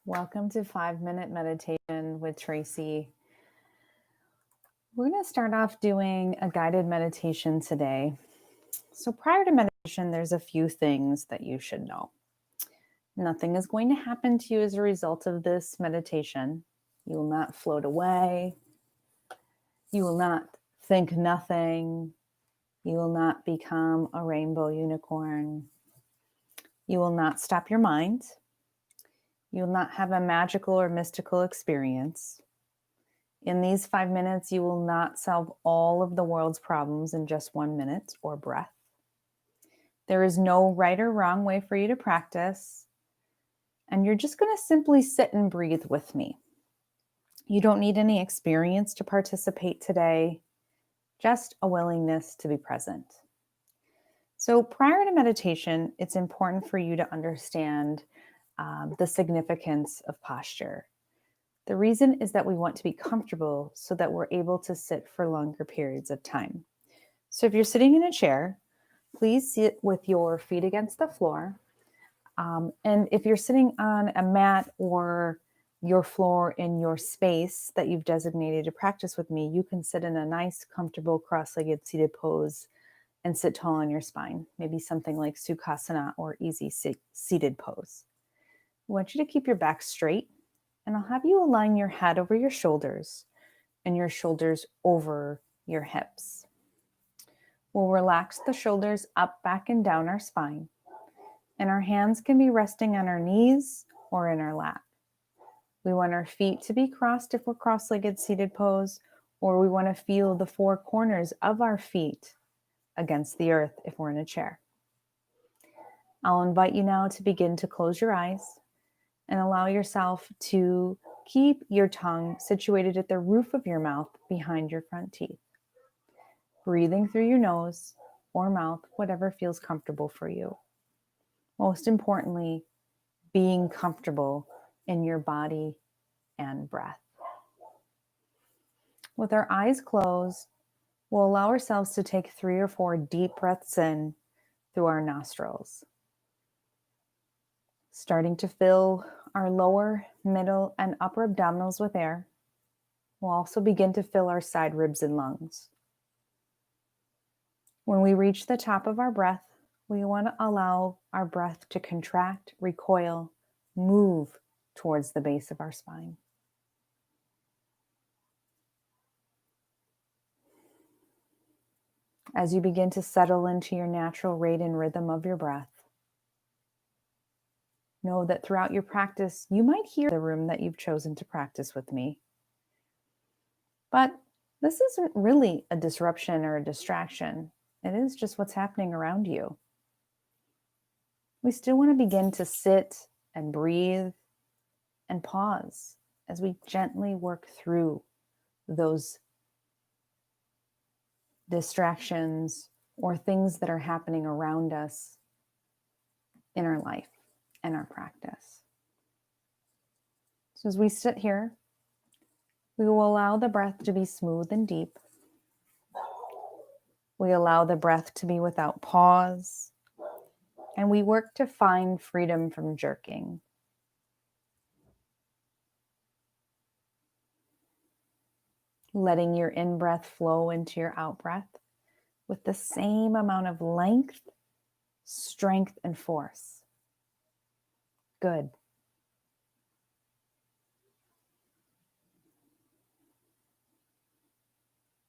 Welcome to 5 Minute Meditation with Tracy. We're going to start off doing a guided meditation today. So, prior to meditation, there's a few things that you should know. Nothing is going to happen to you as a result of this meditation. You will not float away. You will not think nothing. You will not become a rainbow unicorn. You will not stop your mind. You will not have a magical or mystical experience. In these 5 minutes, you will not solve all of the world's problems in just 1 minute or breath. There is no right or wrong way for you to practice, and you're just going to simply sit and breathe with me. You don't need any experience to participate today, just a willingness to be present. So prior to meditation, it's important for you to understand the significance of posture. The reason is that we want to be comfortable so that we're able to sit for longer periods of time. So if you're sitting in a chair, please sit with your feet against the floor. And if you're sitting on a mat or your floor in your space that you've designated to practice with me, you can sit in a nice, comfortable, cross-legged seated pose and sit tall on your spine, maybe something like Sukhasana or easy seated pose. I want you to keep your back straight, and I'll have you align your head over your shoulders and your shoulders over your hips. We'll relax the shoulders up, back, and down our spine, and our hands can be resting on our knees or in our lap. We want our feet to be crossed if we're cross-legged seated pose, or we want to feel the four corners of our feet against the earth if we're in a chair. I'll invite you now to begin to close your eyes and allow yourself to keep your tongue situated at the roof of your mouth behind your front teeth. Breathing through your nose or mouth, whatever feels comfortable for you. Most importantly, being comfortable in your body and breath. With our eyes closed, we'll allow ourselves to take 3 or 4 deep breaths in through our nostrils, starting to fill our lower, middle, and upper abdominals with air. We'll also begin to fill our side ribs and lungs. When we reach the top of our breath, we want to allow our breath to contract, recoil, move towards the base of our spine. As you begin to settle into your natural rate and rhythm of your breath, know that throughout your practice, you might hear the room that you've chosen to practice with me. But this isn't really a disruption or a distraction. It is just what's happening around you. We still want to begin to sit and breathe and pause as we gently work through those distractions or things that are happening around us in our life and our practice. So as we sit here, we will allow the breath to be smooth and deep. We allow the breath to be without pause, and we work to find freedom from jerking. Letting your in-breath flow into your out-breath with the same amount of length, strength, and force. Good.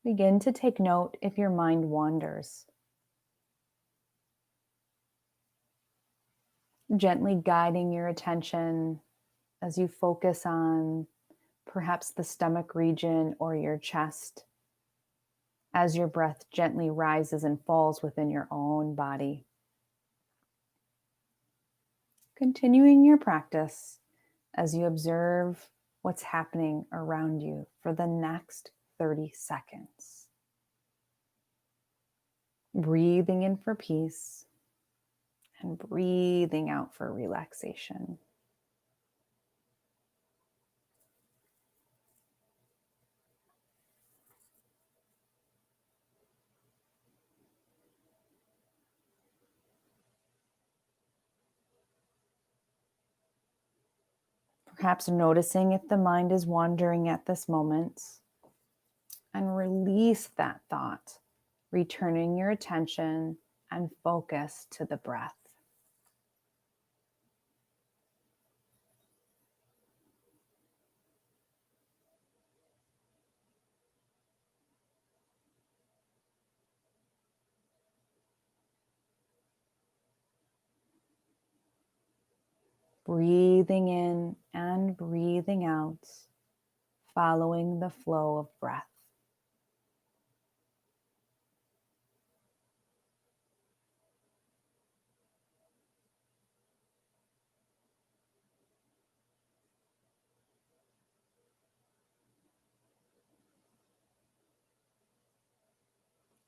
Begin to take note if your mind wanders. Gently guiding your attention as you focus on perhaps the stomach region or your chest, as your breath gently rises and falls within your own body. Continuing your practice as you observe what's happening around you for the next 30 seconds. Breathing in for peace and breathing out for relaxation. Perhaps noticing if the mind is wandering at this moment, and release that thought, returning your attention and focus to the breath. Breathing in and breathing out, following the flow of breath.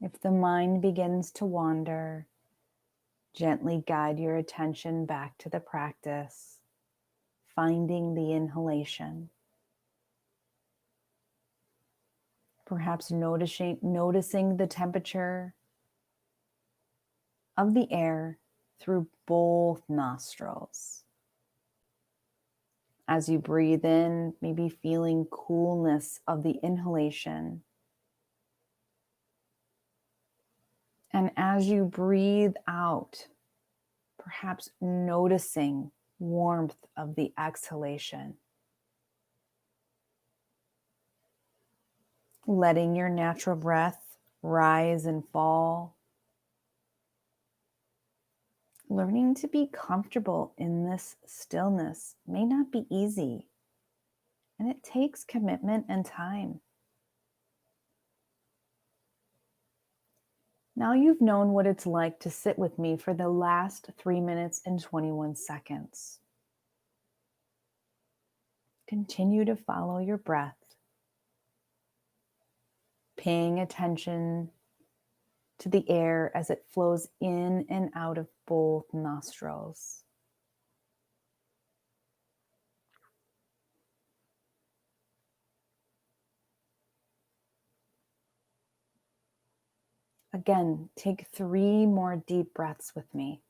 If the mind begins to wander, gently guide your attention back to the practice, finding the inhalation. Perhaps noticing the temperature of the air through both nostrils. As you breathe in, maybe feeling coolness of the inhalation. And as you breathe out, perhaps noticing warmth of the exhalation. Letting your natural breath rise and fall. Learning to be comfortable in this stillness may not be easy, and it takes commitment and time. Now you've known what it's like to sit with me for the last 3 minutes and 21 seconds. Continue to follow your breath, paying attention to the air as it flows in and out of both nostrils. Again, take 3 more deep breaths with me.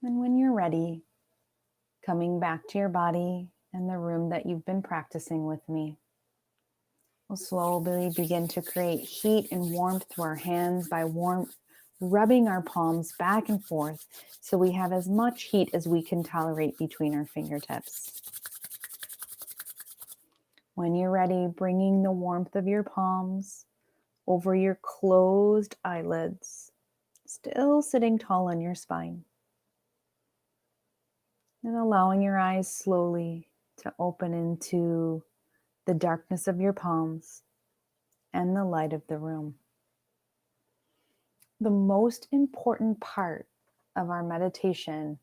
And when you're ready, coming back to your body and the room that you've been practicing with me, we'll slowly begin to create heat and warmth through our hands by rubbing our palms back and forth so we have as much heat as we can tolerate between our fingertips. When you're ready, bringing the warmth of your palms over your closed eyelids, still sitting tall on your spine. And allowing your eyes slowly to open into the darkness of your palms and the light of the room. The most important part of our meditation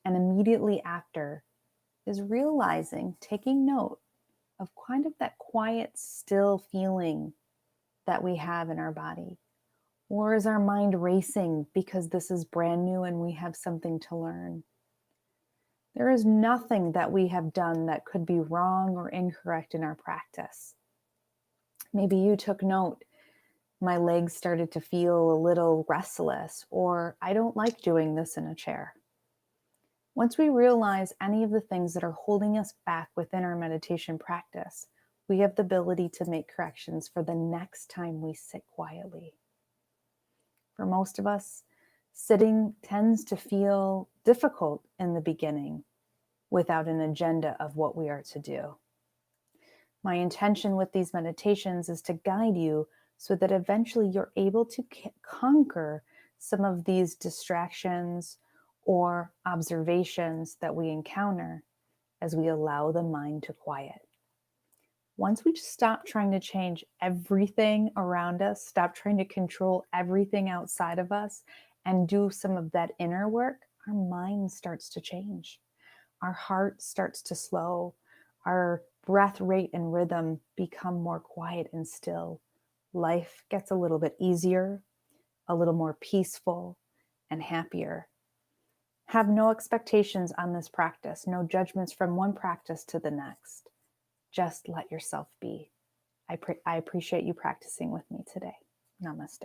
and immediately after is realizing, taking note of kind of that quiet, still feeling that we have in our body. Or is our mind racing because this is brand new and we have something to learn? There is nothing that we have done that could be wrong or incorrect in our practice. Maybe you took note, my legs started to feel a little restless, or I don't like doing this in a chair. Once we realize any of the things that are holding us back within our meditation practice, we have the ability to make corrections for the next time we sit quietly. For most of us, sitting tends to feel difficult in the beginning without an agenda of what we are to do. My intention with these meditations is to guide you so that eventually you're able to conquer some of these distractions or observations that we encounter as we allow the mind to quiet. Once we stop trying to change everything around us, stop trying to control everything outside of us, and do some of that inner work, our mind starts to change. Our heart starts to slow. Our breath rate and rhythm become more quiet and still. Life gets a little bit easier, a little more peaceful, and happier. Have no expectations on this practice, no judgments from one practice to the next. Just let yourself be. I appreciate you practicing with me today. Namaste.